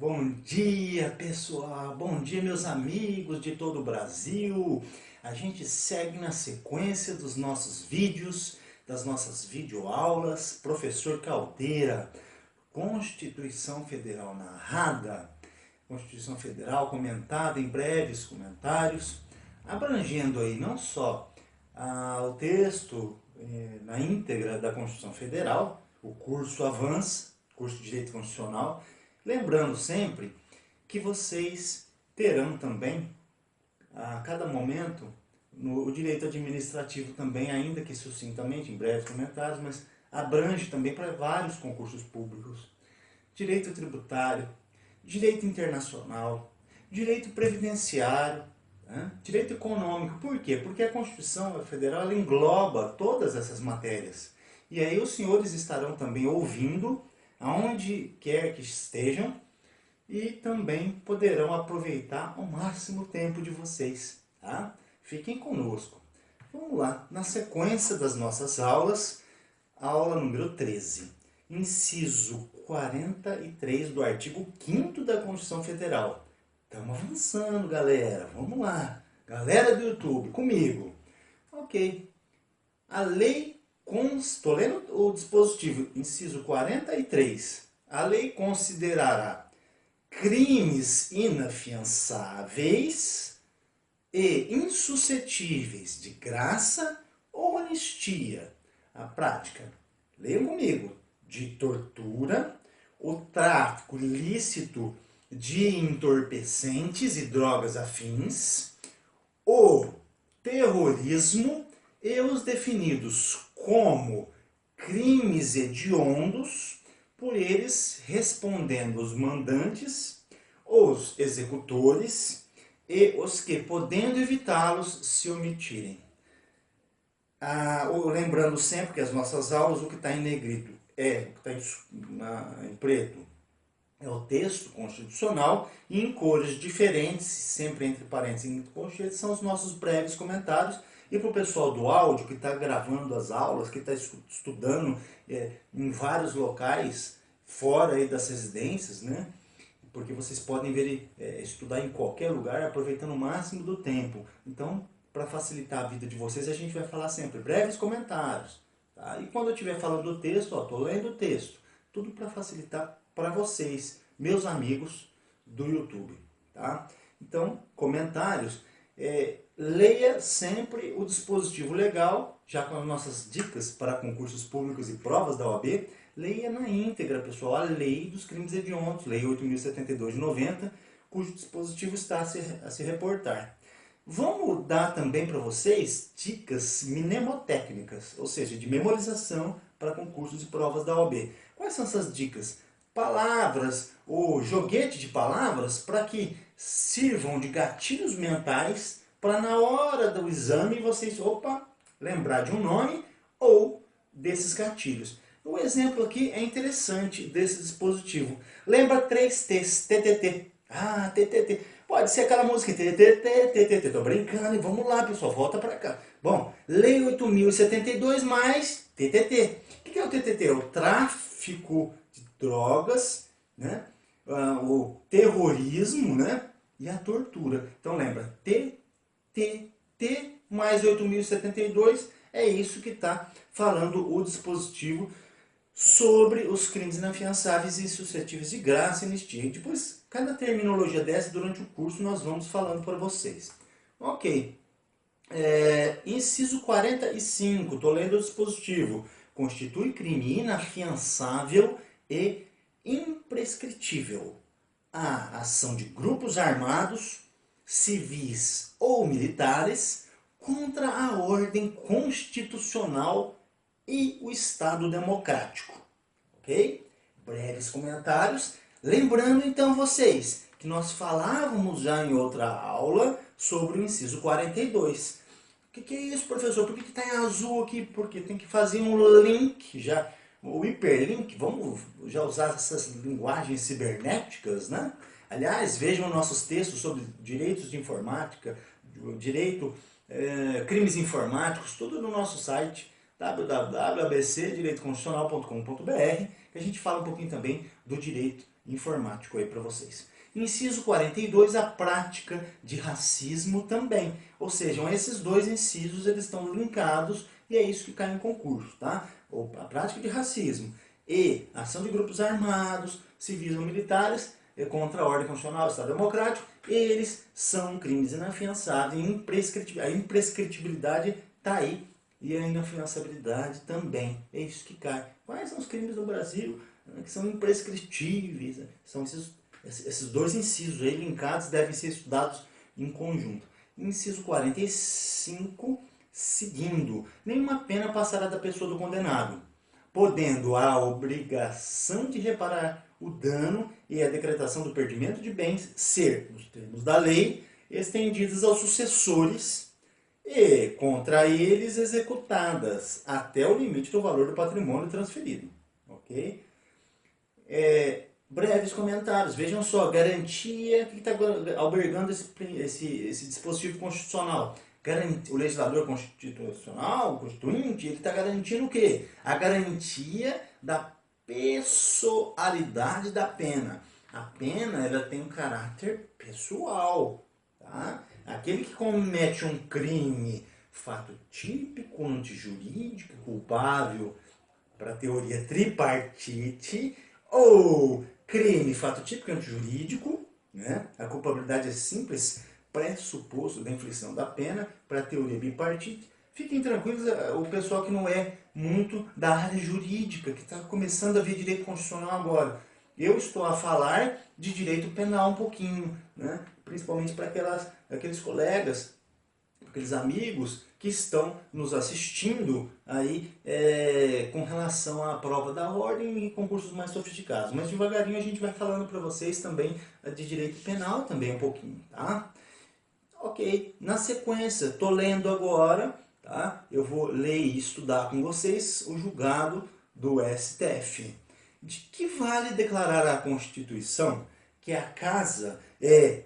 Bom dia, pessoal! Bom dia, meus amigos de todo o Brasil! A gente segue na sequência dos nossos vídeos, das nossas videoaulas. Professor Caldeira, Constituição Federal narrada, Constituição Federal comentada em breves comentários, abrangendo aí não só o texto na íntegra da Constituição Federal, o curso Avança, curso de Direito Constitucional. Lembrando sempre que vocês terão também, a cada momento, o direito administrativo também, ainda que sucintamente, em breves comentários, mas abrange também para vários concursos públicos. Direito tributário, direito internacional, direito previdenciário, direito econômico. Por quê? Porque a Constituição Federal ela engloba todas essas matérias. E aí os senhores estarão também ouvindo aonde quer que estejam, e também poderão aproveitar ao máximo o tempo de vocês, tá? Fiquem conosco. Vamos lá, na sequência das nossas aulas, aula número 13, inciso 43 do artigo 5º da Constituição Federal. Estamos avançando, galera, vamos lá. Galera do YouTube, comigo. Ok. A lei estou lendo o dispositivo, inciso 43. A lei considerará crimes inafiançáveis e insuscetíveis de graça ou anistia a prática, leiam comigo, de tortura, o tráfico ilícito de entorpecentes e drogas afins, o terrorismo e os definidos como crimes hediondos, por eles respondendo os mandantes, os executores e os que, podendo evitá-los, se omitirem. Lembrando sempre que as nossas aulas, o que está em negrito o que está em preto é o texto constitucional, e em cores diferentes, sempre entre parênteses e colchetes, são os nossos breves comentários. E para o pessoal do áudio, que está gravando as aulas, que está estudando em vários locais, fora aí das residências, né? Porque vocês podem estudar em qualquer lugar, aproveitando o máximo do tempo. Então, para facilitar a vida de vocês, a gente vai falar sempre breves comentários. Tá? E quando eu estiver falando do texto, estou lendo o texto. Tudo para facilitar para vocês, meus amigos do YouTube. Tá? Então, comentários. Leia sempre o dispositivo legal, já com as nossas dicas para concursos públicos e provas da OAB. Leia na íntegra, pessoal, a Lei dos Crimes Hediondos, Lei 8.072 de 90, cujo dispositivo está a se reportar. Vamos dar também para vocês dicas mnemotécnicas, ou seja, de memorização para concursos e provas da OAB. Quais são essas dicas? Palavras, ou joguete de palavras, para que sirvam de gatilhos mentais, para na hora do exame vocês, lembrar de um nome ou desses gatilhos. O exemplo aqui é interessante desse dispositivo. Lembra 3 T's, TTT. TTT. Pode ser aquela música, TTT, TTT. Tô brincando, e vamos lá, pessoal, volta para cá. Bom, Lei 8.072 mais TTT. O que é o TTT? É o tráfico de drogas, né? O terrorismo, né? E a tortura. Então lembra, TTT mais 8.072, é isso que está falando o dispositivo sobre os crimes inafiançáveis e suscetíveis de graça e anistia. E depois, cada terminologia dessa, durante o curso, nós vamos falando para vocês. Ok. Inciso 45, estou lendo o dispositivo. Constitui crime inafiançável e imprescritível a ação de grupos armados, civis ou militares contra a ordem constitucional e o Estado democrático. Ok? Breves comentários. Lembrando então vocês que nós falávamos já em outra aula sobre o inciso 42. O que é isso, professor? Por que está em azul aqui? Porque tem que fazer um link já. O hiperlink, vamos já usar essas linguagens cibernéticas, né? Aliás, vejam nossos textos sobre direitos de informática, direito, crimes informáticos, tudo no nosso site www.abcdireitoconstitucional.com.br. que a gente fala um pouquinho também do direito informático aí para vocês. Inciso 42, a prática de racismo também. Ou seja, esses dois incisos eles estão linkados e é isso que cai em concurso, tá? A prática de racismo e ação de grupos armados, civis ou militares contra a ordem constitucional, Estado democrático, eles são crimes inafiançáveis e a imprescritibilidade está aí e a inafiançabilidade também. É isso que cai. Quais são os crimes no Brasil que são imprescritíveis? São esses dois incisos aí linkados devem ser estudados em conjunto. Inciso 45, seguindo, nenhuma pena passará da pessoa do condenado, podendo a obrigação de reparar o dano e a decretação do perdimento de bens ser, nos termos da lei, estendidas aos sucessores e contra eles executadas até o limite do valor do patrimônio transferido. Ok? Breves comentários. Vejam só, garantia que está albergando esse dispositivo constitucional. O legislador constitucional, constituinte, ele está garantindo o quê? A garantia da pessoalidade da pena. A pena ela tem um caráter pessoal. Tá? Aquele que comete um crime, fato típico, antijurídico, culpável, para a teoria tripartite, ou crime, fato típico antijurídico, né? A culpabilidade é simples, pressuposto da inflição da pena, para a teoria bipartite. Fiquem tranquilos, o pessoal que não é muito da área jurídica, que está começando a ver direito constitucional agora. Eu estou a falar de direito penal um pouquinho, né? Principalmente para aqueles colegas, aqueles amigos que estão nos assistindo aí com relação à prova da ordem e concursos mais sofisticados. Mas devagarinho a gente vai falando para vocês também de direito penal também um pouquinho, tá? Ok, na sequência, estou lendo agora, tá? Eu vou ler e estudar com vocês o julgado do STF. De que vale declarar à Constituição que a casa é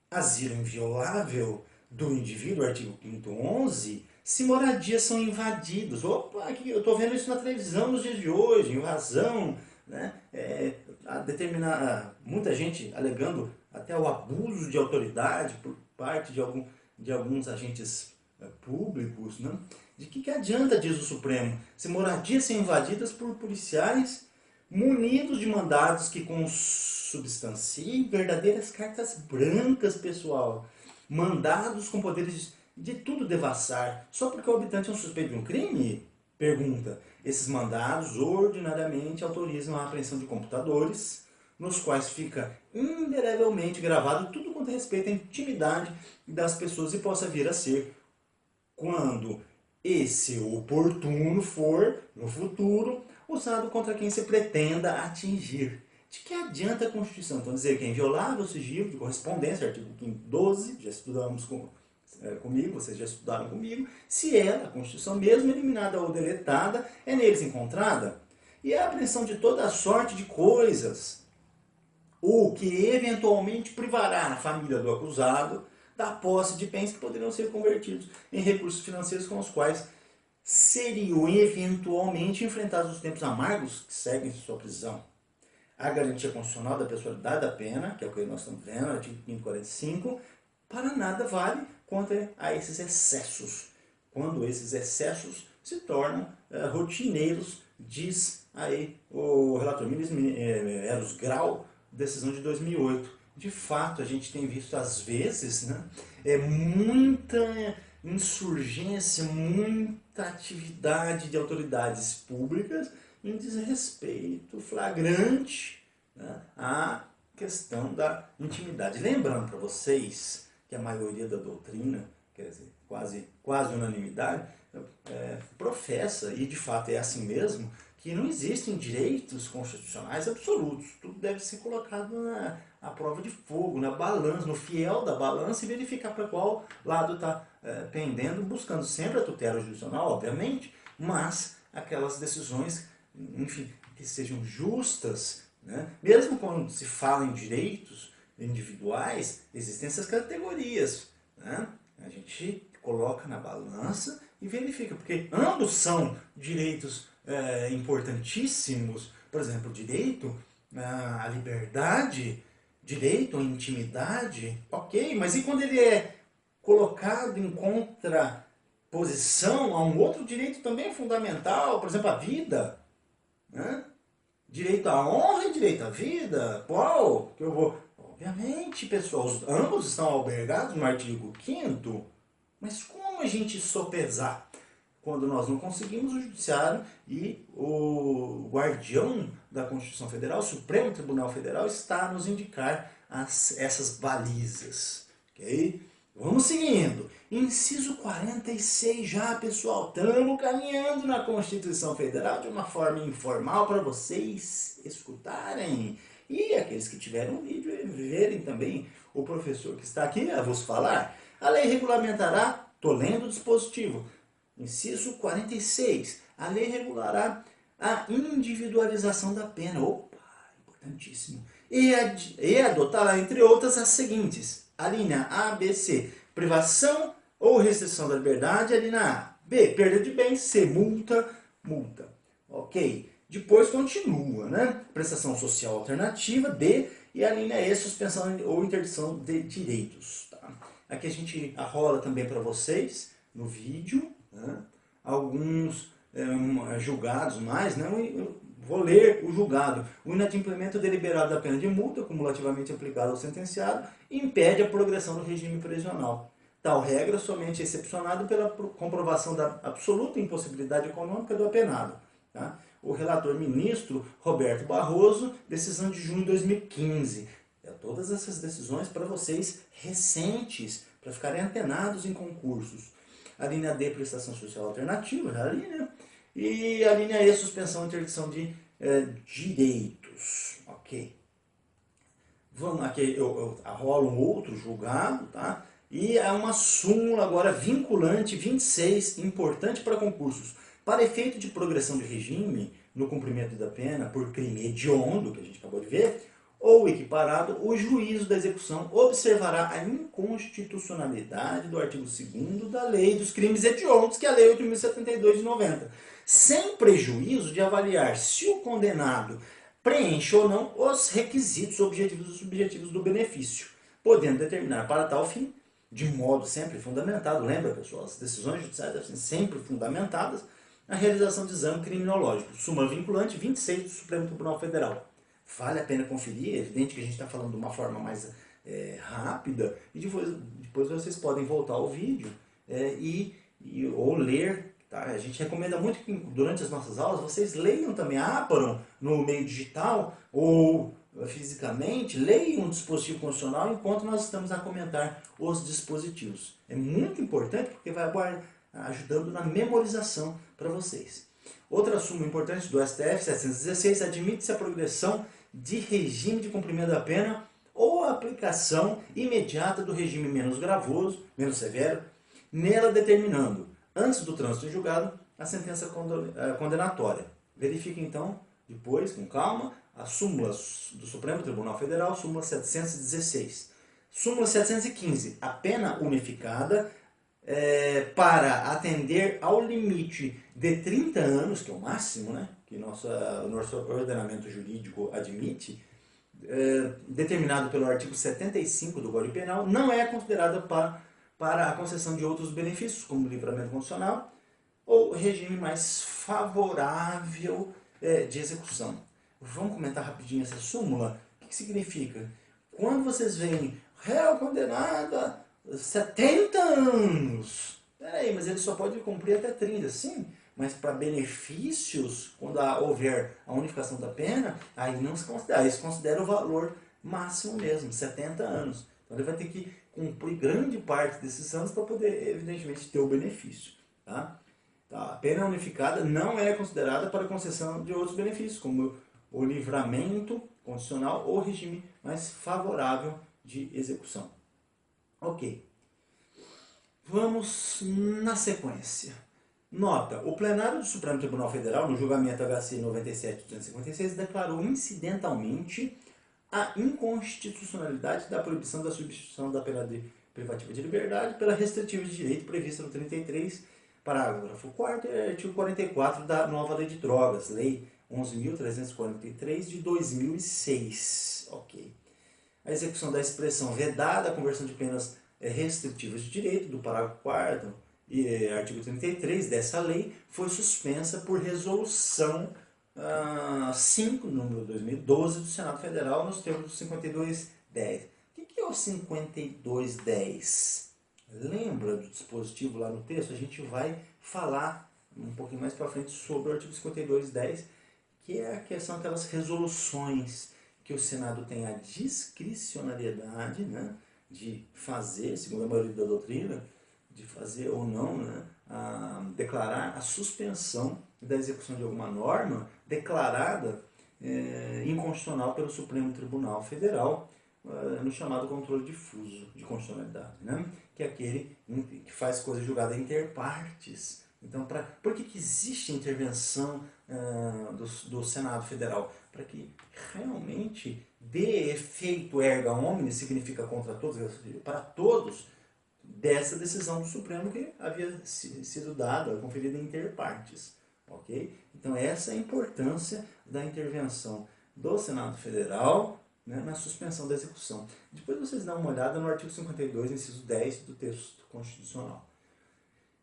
asilo inviolável do indivíduo, artigo 5º 11, se moradias são invadidas? Opa, aqui, eu estou vendo isso na televisão nos dias de hoje, invasão, né? Muita gente alegando até o abuso de autoridade por parte de alguns agentes públicos, né? De que adianta, diz o Supremo, se moradias são invadidas por policiais munidos de mandados que consubstanciem verdadeiras cartas brancas, pessoal. Mandados com poderes de tudo devassar, só porque o habitante é um suspeito de um crime? Pergunta. Esses mandados ordinariamente autorizam a apreensão de computadores, nos quais fica indelevelmente gravado tudo quanto respeita à intimidade das pessoas e possa vir a ser, quando esse oportuno for, no futuro, usado contra quem se pretenda atingir. De que adianta a Constituição? Então, dizer que é inviolável o sigilo de correspondência, artigo 5º 12, já estudamos comigo, vocês já estudaram comigo, se ela, a Constituição mesmo eliminada ou deletada, é neles encontrada. E a apreensão de toda sorte de coisas, o que eventualmente privará a família do acusado da posse de bens que poderiam ser convertidos em recursos financeiros com os quais seriam eventualmente enfrentados os tempos amargos que seguem sua prisão. A garantia constitucional da pessoalidade da pena, que é o que nós estamos vendo, artigo 5º 45, para nada vale contra a esses excessos, quando esses excessos se tornam rotineiros, diz aí o relator ministro Eros Grau, decisão de 2008. De fato, a gente tem visto às vezes, né, muita insurgência, muita atividade de autoridades públicas em desrespeito flagrante, né, à questão da intimidade. Lembrando para vocês que a maioria da doutrina, quer dizer, quase unanimidade, professa, e de fato é assim mesmo, que não existem direitos constitucionais absolutos. Tudo deve ser colocado à prova de fogo, na balança, no fiel da balança, e verificar para qual lado está pendendo, buscando sempre a tutela judicial, obviamente, mas aquelas decisões, enfim, que sejam justas, né? Mesmo quando se fala em direitos individuais, existem essas categorias, né? A gente coloca na balança e verifica, porque ambos são direitos importantíssimos Por exemplo, direito à liberdade, direito à intimidade, ok, mas e quando ele é colocado em contraposição a um outro direito também fundamental, por exemplo, a vida, né? Direito à honra e direito à vida, qual que eu vou... Obviamente, pessoal, ambos estão albergados no artigo 5º, mas como a gente sopesar? Quando nós não conseguimos, o Judiciário e o guardião da Constituição Federal, o Supremo Tribunal Federal, está a nos indicar essas balizas. Ok? Vamos seguindo. Inciso 46 já, pessoal. Estamos caminhando na Constituição Federal de uma forma informal para vocês escutarem. E aqueles que tiveram vídeo verem também o professor que está aqui a vos falar. A lei regulamentará, estou lendo o dispositivo, inciso 46, a lei regulará a individualização da pena. Opa, importantíssimo. E adotará, entre outras, as seguintes. A linha A, B, C, privação ou restrição da liberdade. A linha A. B, perda de bens. C, multa. Ok. Depois continua, né? Prestação social alternativa. D. E a linha E, suspensão ou interdição de direitos. Tá? Aqui a gente arrola também para vocês, no vídeo, né? Alguns julgados mais, né? Eu vou ler o julgado. O inadimplemento deliberado da pena de multa, cumulativamente aplicada ao sentenciado, impede a progressão do regime prisional. Tal regra somente é excepcionada pela comprovação da absoluta impossibilidade econômica do apenado. Tá? O relator ministro Roberto Barroso, decisão de junho de 2015. Todas essas decisões para vocês recentes, para ficarem antenados em concursos. A linha D, prestação social alternativa, já ali, né? E a linha E, suspensão e interdição de direitos. Ok. Vamos aqui, eu arrolo um outro julgado, tá? E é uma súmula agora vinculante 26, importante para concursos. Para efeito de progressão de regime no cumprimento da pena por crime hediondo, que a gente acabou de ver, ou equiparado, o juízo da execução observará a inconstitucionalidade do artigo 2º da Lei dos Crimes Hediondos, que é a Lei 8.072 de 90, sem prejuízo de avaliar se o condenado preenche ou não os requisitos objetivos e subjetivos do benefício, podendo determinar para tal fim, de modo sempre fundamentado, lembra, pessoal, as decisões judiciais devem ser sempre fundamentadas, a realização de exame criminológico, súmula vinculante 26 do Supremo Tribunal Federal. Vale a pena conferir, é evidente que a gente está falando de uma forma mais rápida, e depois vocês podem voltar ao vídeo ou ler. Tá? A gente recomenda muito que durante as nossas aulas vocês leiam também, abram no meio digital ou fisicamente, leiam o dispositivo constitucional enquanto nós estamos a comentar os dispositivos. É muito importante porque vai ajudando na memorização para vocês. Outra súmula importante do STF, 716, admite-se a progressão de regime de cumprimento da pena ou a aplicação imediata do regime menos gravoso, menos severo, nela determinando, antes do trânsito em julgado, a sentença condenatória. Verifique então, depois, com calma, as súmulas do Supremo Tribunal Federal, súmula 716. Súmula 715, a pena unificada para atender ao limite de 30 anos, que é o máximo, né, que nosso ordenamento jurídico admite, determinado pelo artigo 75 do Código Penal, não é considerada para a concessão de outros benefícios, como livramento condicional ou regime mais favorável de execução. Vamos comentar rapidinho essa súmula? O que significa? Quando vocês veem réu condenado a 70 anos, peraí, mas ele só pode cumprir até 30, sim, mas para benefícios, quando houver a unificação da pena, aí não se considera, aí se considera o valor máximo mesmo, 70 anos. Então ele vai ter que cumprir grande parte desses anos para poder, evidentemente, ter o benefício. Tá? Tá, a pena unificada não é considerada para concessão de outros benefícios, como o livramento condicional ou regime mais favorável de execução. Ok. Vamos na sequência. Nota, o plenário do Supremo Tribunal Federal, no julgamento HC 97.256, declarou incidentalmente a inconstitucionalidade da proibição da substituição da pena privativa de liberdade pela restritiva de direito prevista no 33, parágrafo 4º e artigo 44 da nova Lei de Drogas, Lei 11.343 de 2006. Ok. A execução da expressão vedada, a conversão de penas restritivas de direito, do parágrafo 4º e artigo 33 dessa lei, foi suspensa por resolução 5, número 2012, do Senado Federal, nos termos do 5210. O que é o 5210? Lembra do dispositivo lá no texto? A gente vai falar um pouquinho mais para frente sobre o artigo 5210, que é a questão daquelas resoluções que o Senado tem a discricionariedade, né, de fazer, segundo a maioria da doutrina, de fazer ou não, né, declarar a suspensão da execução de alguma norma declarada inconstitucional pelo Supremo Tribunal Federal, no chamado controle difuso de constitucionalidade, né, que é aquele que faz coisa julgada inter partes. Então, por que existe a intervenção do Senado Federal? Para que realmente dê efeito erga omnes, significa contra todos, para todos, dessa decisão do Supremo que havia sido dada, conferida inter partes. Ok? Então, essa é a importância da intervenção do Senado Federal, né, na suspensão da execução. Depois vocês dão uma olhada no artigo 52, inciso 10 do texto constitucional.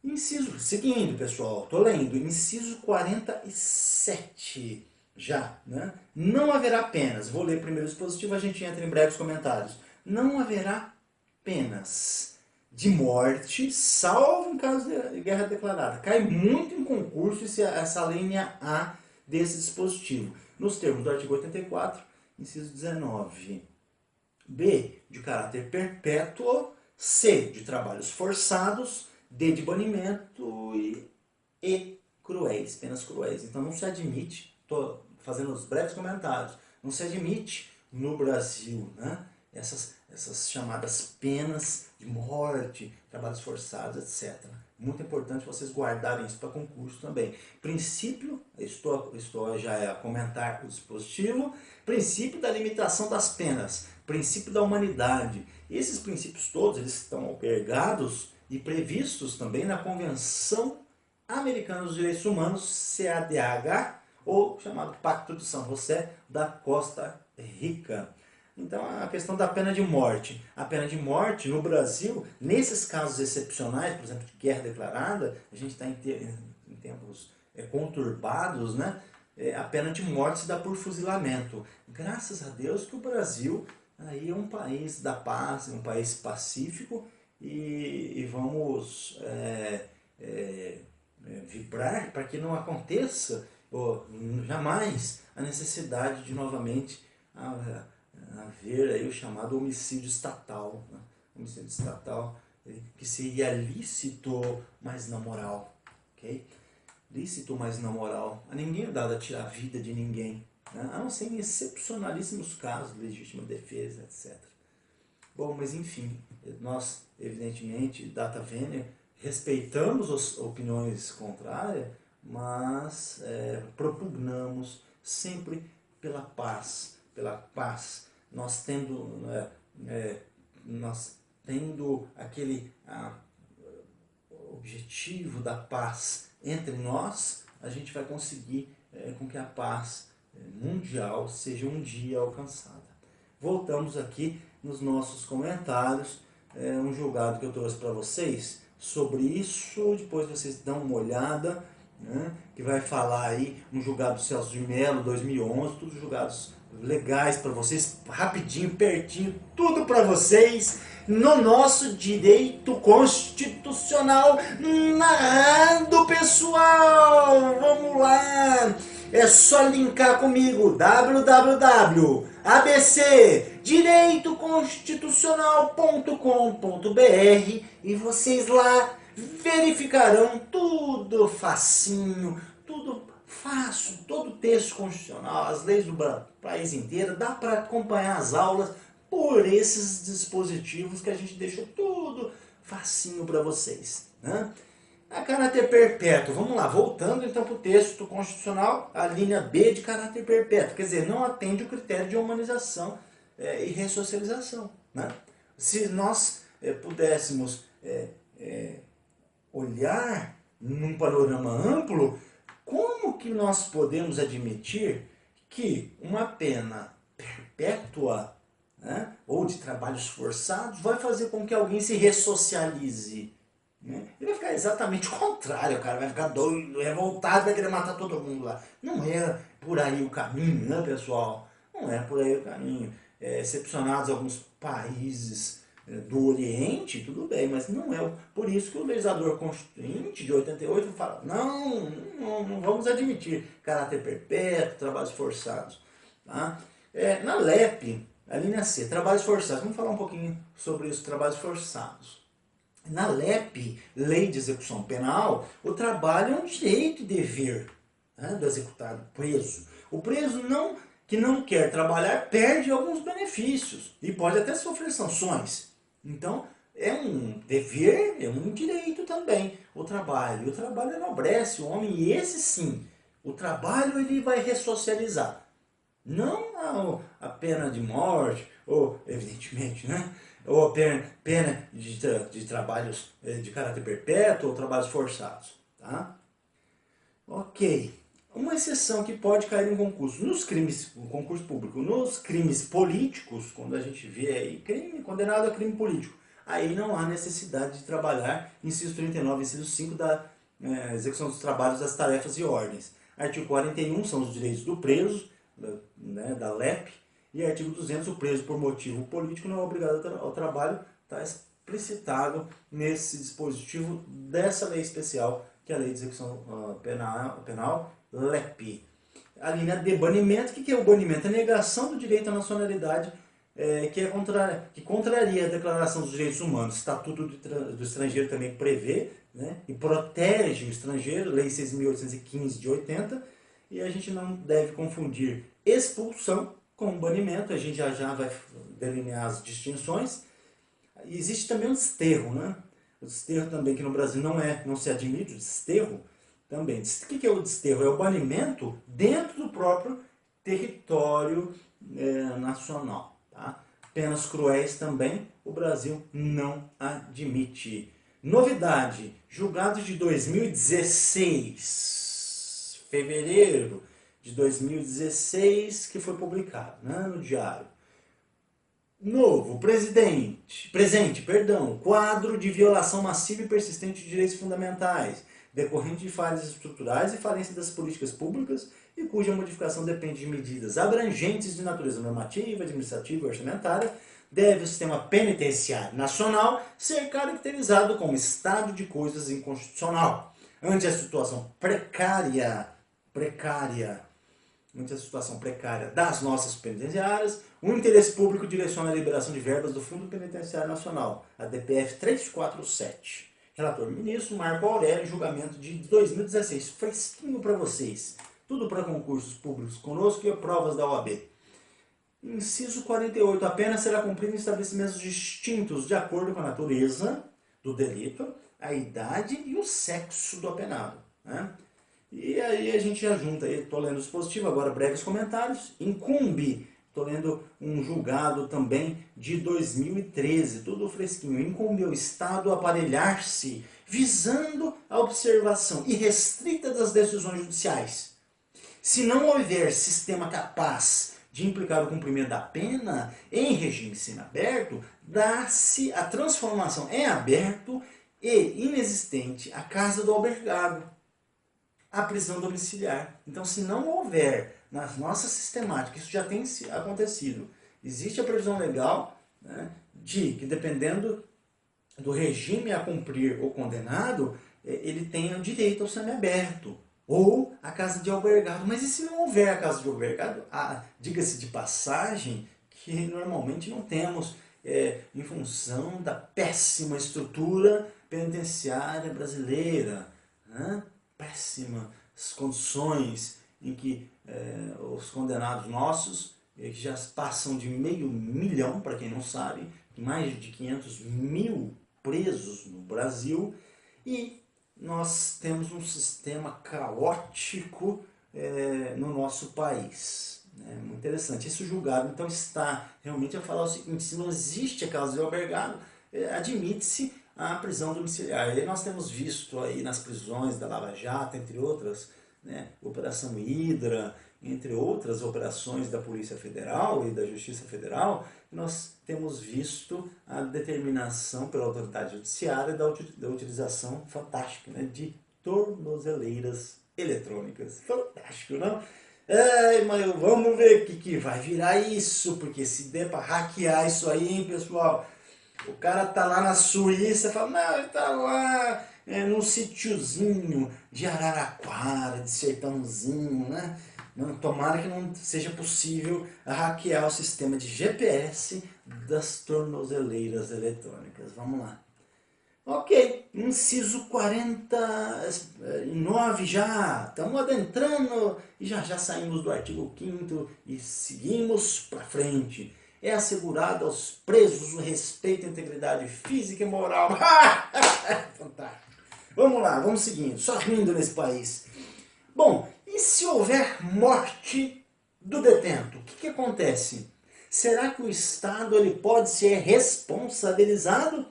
Inciso, seguindo, pessoal, estou lendo, inciso 47, já, né? Não haverá penas, vou ler primeiro o dispositivo, a gente entra em breves comentários. Não haverá penas de morte, salvo em caso de guerra declarada. Cai muito em concurso essa linha A desse dispositivo, nos termos do artigo 84, inciso 19. B, de caráter perpétuo. C, de trabalhos forçados. D, de banimento. E cruéis, penas cruéis. Então não se admite, estou fazendo os breves comentários, não se admite no Brasil, né, essas chamadas penas de morte, trabalhos forçados, etc. Muito importante vocês guardarem isso para concurso também. Princípio, estou já a comentar o dispositivo, princípio da limitação das penas, princípio da humanidade. Esses princípios todos eles estão albergados e previstos também na Convenção Americana dos Direitos Humanos, CADH, ou chamado Pacto de São José da Costa Rica. Então, a questão da pena de morte. A pena de morte no Brasil, nesses casos excepcionais, por exemplo, de guerra declarada, a gente está em tempos conturbados, né? A pena de morte se dá por fuzilamento. Graças a Deus que o Brasil aí é um país da paz, um país pacífico, e vamos vibrar para que não aconteça jamais a necessidade de novamente haver aí o chamado homicídio estatal, né? Homicídio estatal que seria lícito, mas na moral, ok? Lícito, mas na moral. A ninguém é dado a tirar a vida de ninguém, né? A não ser em excepcionalíssimos casos, legítima defesa, etc. Bom, mas enfim, nós, evidentemente, data vênia, respeitamos as opiniões contrárias, mas propugnamos sempre pela paz, nós tendo aquele objetivo da paz entre nós, a gente vai conseguir com que a paz mundial seja um dia alcançada. Voltamos aqui nos nossos comentários, um julgado que eu trouxe para vocês sobre isso, depois vocês dão uma olhada, né, que vai falar aí um julgado do Celso de Mello, 2011, todos julgados legais para vocês, rapidinho, pertinho, tudo para vocês, no nosso direito constitucional, narrado, pessoal, vamos lá, é só linkar comigo, www.abcdireitoconstitucional.com.br, e vocês lá verificarão tudo facinho, tudo fácil, todo o texto constitucional, as leis do país inteiro, dá para acompanhar as aulas por esses dispositivos que a gente deixou tudo facinho para vocês, né? A caráter perpétuo, vamos lá, voltando então para o texto constitucional, a linha B de caráter perpétuo, quer dizer, não atende o critério de humanização e ressocialização, né? Se nós pudéssemos olhar num panorama amplo, como que nós podemos admitir que uma pena perpétua, né, ou de trabalhos forçados vai fazer com que alguém se ressocialize? Né? Ele vai ficar exatamente o contrário, o cara vai ficar doido, revoltado, vai querer matar todo mundo lá. Não é por aí o caminho, né, pessoal? Não é por aí o caminho. Excepcionados alguns países do Oriente, tudo bem, mas não é por isso que o legislador constituinte de 88 fala, não vamos admitir caráter perpétuo, trabalhos forçados. Tá? Na LEP, a linha C, trabalhos forçados, vamos falar um pouquinho sobre os trabalhos forçados. Na LEP, Lei de Execução Penal, o trabalho é um direito e dever, né, do executado preso. O preso que não quer trabalhar perde alguns benefícios e pode até sofrer sanções. Então, é um dever, é um direito também, o trabalho. O trabalho enobrece o homem e esse sim, o trabalho ele vai ressocializar. Não a pena de morte, ou evidentemente, né? Ou a pena de trabalhos de caráter perpétuo ou trabalhos forçados. Tá? Ok. Uma exceção que pode cair em concurso. Nos crimes, no concurso público, nos crimes políticos, quando a gente vê aí crime, condenado a crime político, aí não há necessidade de trabalhar, inciso 39, inciso 5 da execução dos trabalhos, das tarefas e ordens. Artigo 41 são os direitos do preso, né, da LEP, e artigo 200, o preso por motivo político não é obrigado ao trabalho, está explicitado nesse dispositivo dessa lei especial, que é a Lei de Execução Penal, LEP. A linha de banimento, o que é o banimento? A negação do direito à nacionalidade, que contraria a Declaração dos Direitos Humanos. O Estatuto do Estrangeiro também prevê, né, e protege o estrangeiro, Lei 6.815 de 80, e a gente não deve confundir expulsão com banimento, a gente já vai delinear as distinções. Existe também o desterro, né? O desterro também, que no Brasil não se admite, o desterro também. O que é o desterro? É o banimento dentro do próprio território nacional. Tá? Penas cruéis também, o Brasil não admite. Novidade, julgado de 2016, fevereiro de 2016, que foi publicado, né, no Diário. Novo, presente, quadro de violação massiva e persistente de direitos fundamentais, decorrente de falhas estruturais e falência das políticas públicas e cuja modificação depende de medidas abrangentes de natureza normativa, administrativa e orçamentária, deve o sistema penitenciário nacional ser caracterizado como estado de coisas inconstitucional. Ante a situação precária das nossas penitenciárias, o interesse público direciona a liberação de verbas do Fundo Penitenciário Nacional, a DPF 347. Relator ministro Marco Aurélio, julgamento de 2016. Fresquinho para vocês. Tudo para concursos públicos conosco e provas da OAB. Inciso 48. A pena será cumprida em estabelecimentos distintos de acordo com a natureza do delito, a idade e o sexo do apenado. Né? E aí a gente já junta, estou lendo o dispositivo, agora breves comentários. Incumbe, estou lendo um julgado também de 2013, tudo fresquinho. Incumbe ao Estado aparelhar-se visando a observação irrestrita das decisões judiciais. Se não houver sistema capaz de implicar o cumprimento da pena em regime semiaberto, dá-se a transformação em aberto e inexistente a casa do albergado, a prisão domiciliar. Então, se não houver na nossa sistemática, isso já tem acontecido, existe a previsão legal, né, de que dependendo do regime a cumprir o condenado, ele tenha direito ao semiaberto ou a casa de albergado. Mas e se não houver a casa de albergado? Diga-se de passagem que normalmente não temos, em função da péssima estrutura penitenciária brasileira, né? Péssimas condições em que os condenados nossos, que já passam de 500 mil, para quem não sabe, mais de 500 mil presos no Brasil, e nós temos um sistema caótico no nosso país. Muito interessante. Esse julgado, então, está realmente a falar o seguinte: se não existe a casa de albergado, admite-se a prisão domiciliar. E nós temos visto aí nas prisões da Lava Jato, entre outras, né, Operação Hidra, entre outras operações da Polícia Federal e da Justiça Federal, nós temos visto a determinação pela autoridade judiciária da utilização fantástica, né, de tornozeleiras eletrônicas. Fantástico, não? Mas vamos ver o que vai virar isso, porque se der para hackear isso aí, hein, pessoal? O cara tá lá na Suíça e fala, não, ele tá lá num sítiozinho de Araraquara, de sertãozinho, né? Não, tomara que não seja possível hackear o sistema de GPS das tornozeleiras eletrônicas. Vamos lá. Ok, inciso 49 já, estamos adentrando e já saímos do artigo 5º e seguimos para frente. É assegurado aos presos o respeito à integridade física e moral. Fantástico. Vamos lá, vamos seguindo, só rindo nesse país. Bom, e se houver morte do detento, o que acontece? Será que o Estado ele pode ser responsabilizado?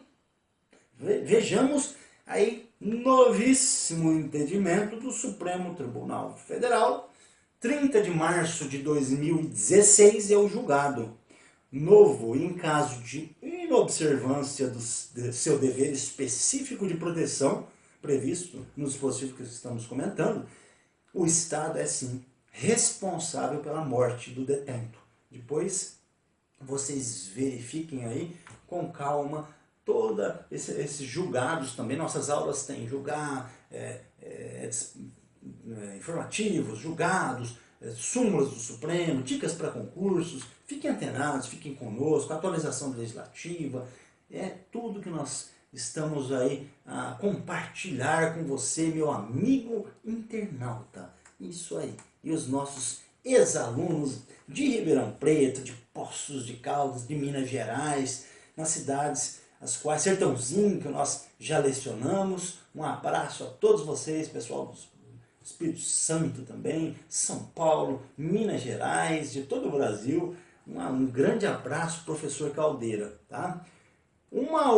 Vejamos aí novíssimo entendimento do Supremo Tribunal Federal, 30 de março de 2016 é o julgado. Novo, em caso de inobservância de seu dever específico de proteção, previsto no dispositivo que estamos comentando, o Estado é sim responsável pela morte do detento. Depois vocês verifiquem aí com calma todos esses julgados também. Nossas aulas têm informativos, julgados, súmulas do Supremo, dicas para concursos. Fiquem antenados, fiquem conosco, atualização legislativa, tudo que nós estamos aí a compartilhar com você, meu amigo internauta. Isso aí. E os nossos ex-alunos de Ribeirão Preto, de Poços de Caldas, de Minas Gerais, nas cidades as quais, Sertãozinho, que nós já lecionamos. Um abraço a todos vocês, pessoal do Espírito Santo também, São Paulo, Minas Gerais, de todo o Brasil. Um grande abraço, professor Caldeira. Tá? Uma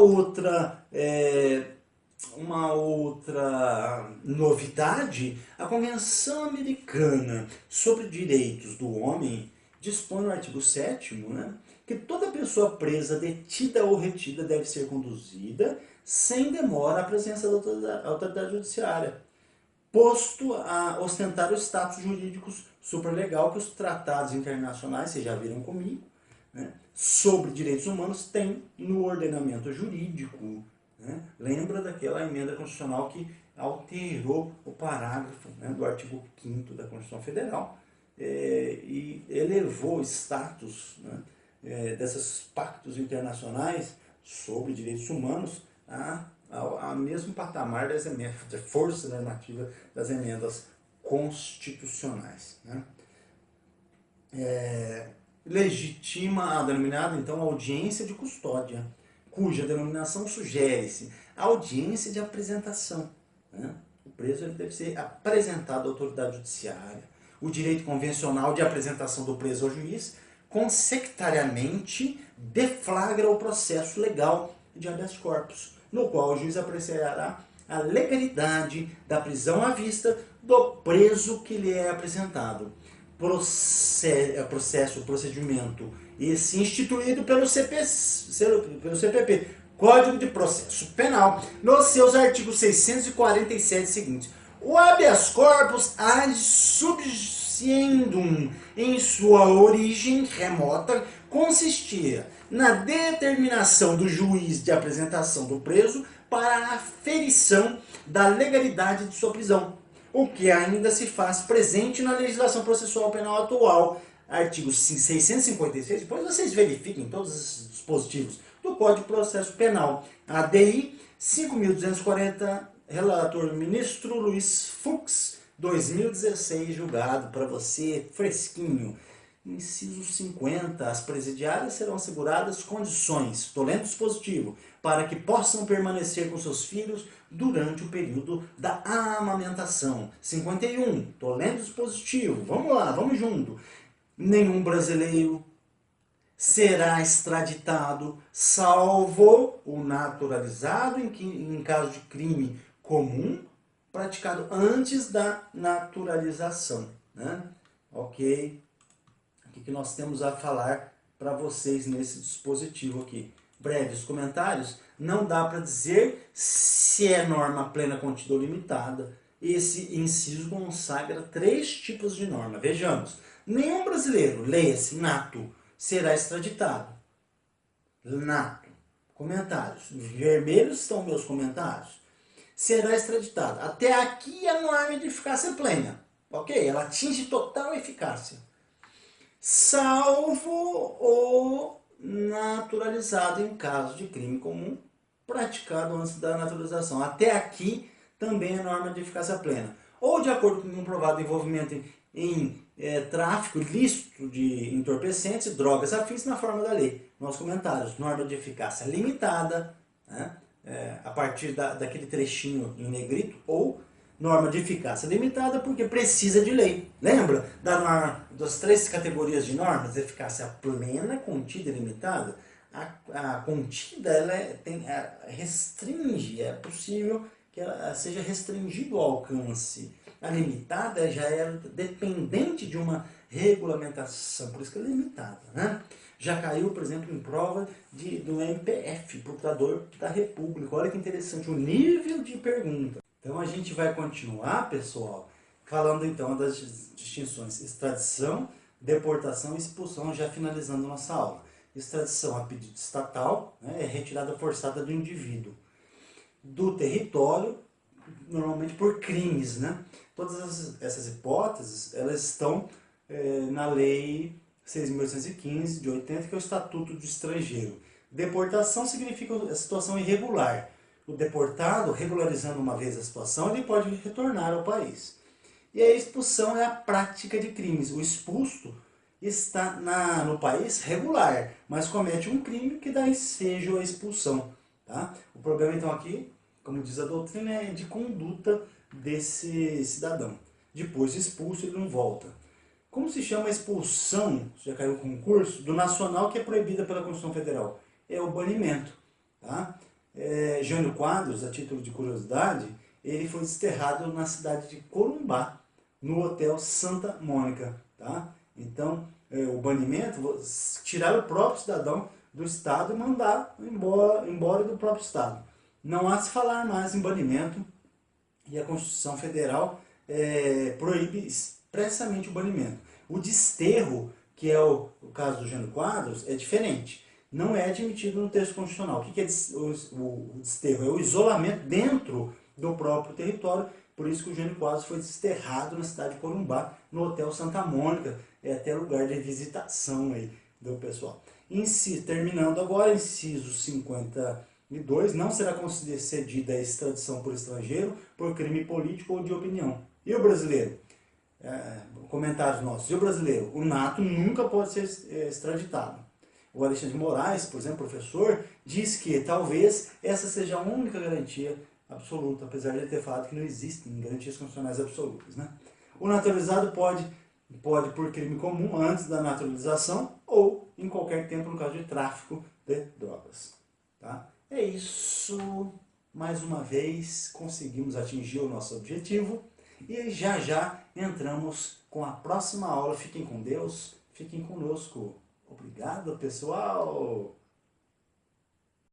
outra novidade, a Convenção Americana sobre Direitos do Homem dispõe no artigo 7º, né, que toda pessoa presa, detida ou retida deve ser conduzida sem demora à presença da autoridade judiciária, posto a ostentar o status jurídico supralegal que os tratados internacionais, vocês já viram comigo, né, sobre direitos humanos têm no ordenamento jurídico. Né? Lembra daquela emenda constitucional que alterou o parágrafo, né, do artigo 5º da Constituição Federal e elevou o status, né, desses pactos internacionais sobre direitos humanos ao mesmo patamar das emendas, da força normativa das emendas constitucionais. Né? Legitima a denominada, então, audiência de custódia, cuja denominação sugere-se audiência de apresentação. Né? O preso ele deve ser apresentado à autoridade judiciária. O direito convencional de apresentação do preso ao juiz consectariamente deflagra o processo legal de habeas corpus, no qual o juiz apreciará a legalidade da prisão à vista do preso que lhe é apresentado. Procedimento esse instituído pelo CPP, Código de Processo Penal, nos seus artigos 647 seguintes. O habeas corpus ad subsidium em sua origem remota consistia na determinação do juiz de apresentação do preso para a aferição da legalidade de sua prisão, o que ainda se faz presente na legislação processual penal atual, artigo 656, depois vocês verifiquem todos os dispositivos do Código de Processo Penal, ADI 5.240, relator ministro Luiz Fux, 2016, julgado para você, fresquinho. Inciso 50, as presidiárias serão asseguradas condições, estou lendo o dispositivo, para que possam permanecer com seus filhos durante o período da amamentação. 51, estou lendo o dispositivo, vamos lá, vamos junto. Nenhum brasileiro será extraditado, salvo o naturalizado em caso de crime comum, praticado antes da naturalização, né? Ok? O que nós temos a falar para vocês nesse dispositivo aqui? Breves comentários. Não dá para dizer se é norma plena, contida ou limitada. Esse inciso consagra 3 tipos de norma. Vejamos. Nenhum brasileiro, leia-se, nato, será extraditado. Nato. Comentários. Vermelhos estão meus comentários. Será extraditado. Até aqui a norma de eficácia plena. Ok? Ela atinge total eficácia. Salvo o naturalizado em caso de crime comum praticado antes da naturalização. Até aqui também é norma de eficácia plena. Ou de acordo com o comprovado envolvimento em tráfico ilícito de entorpecentes e drogas afins na forma da lei. Nos comentários, norma de eficácia limitada, né? A partir daquele trechinho em negrito, ou norma de eficácia limitada porque precisa de lei. Lembra das 3 categorias de normas? Eficácia plena, contida e limitada. A contida ela restringe, é possível que ela seja restringido o alcance. A limitada já é dependente de uma regulamentação, por isso que ela é limitada, né? Já caiu, por exemplo, em prova do MPF, Procurador da República. Olha que interessante o nível de pergunta. Então a gente vai continuar, pessoal, falando então das distinções extradição, deportação e expulsão, já finalizando nossa aula. Extradição a pedido estatal, né, é retirada forçada do indivíduo do território, normalmente por crimes, né? Todas essas hipóteses, elas estão na Lei 6.815 de 80, que é o Estatuto do Estrangeiro. Deportação significa a situação irregular. O deportado, regularizando uma vez a situação, ele pode retornar ao país. E a expulsão é a prática de crimes. O expulso está no país regular, mas comete um crime que dá ensejo à expulsão. Tá? O problema então aqui, como diz a doutrina, é de conduta desse cidadão. Depois de expulso, ele não volta. Como se chama a expulsão, já caiu o concurso, do nacional que é proibida pela Constituição Federal? É o banimento. Tá? Jânio Quadros, a título de curiosidade, ele foi desterrado na cidade de Corumbá, no Hotel Santa Mônica. Tá? Então, o banimento, tirar o próprio cidadão do Estado e mandar embora do próprio Estado. Não há se falar mais em banimento e a Constituição Federal proíbe expressamente o banimento. O desterro, que é o caso do Jânio Quadros, é diferente. Não é admitido no texto constitucional. O que é o desterro? É o isolamento dentro do próprio território. Por isso que o Jânio Quadros foi desterrado na cidade de Corumbá, no Hotel Santa Mônica. É até lugar de visitação aí do pessoal. Terminando agora, inciso 52, não será concedida a extradição por estrangeiro por crime político ou de opinião. E o brasileiro? Comentários nossos. E o brasileiro? O nato nunca pode ser extraditado. O Alexandre de Moraes, por exemplo, professor, diz que talvez essa seja a única garantia absoluta, apesar de ele ter falado que não existem garantias constitucionais absolutas. Né? O naturalizado pode, por crime comum, antes da naturalização ou em qualquer tempo no caso de tráfico de drogas. Tá? É isso. Mais uma vez, conseguimos atingir o nosso objetivo e já entramos com a próxima aula. Fiquem com Deus, fiquem conosco. Obrigado, pessoal!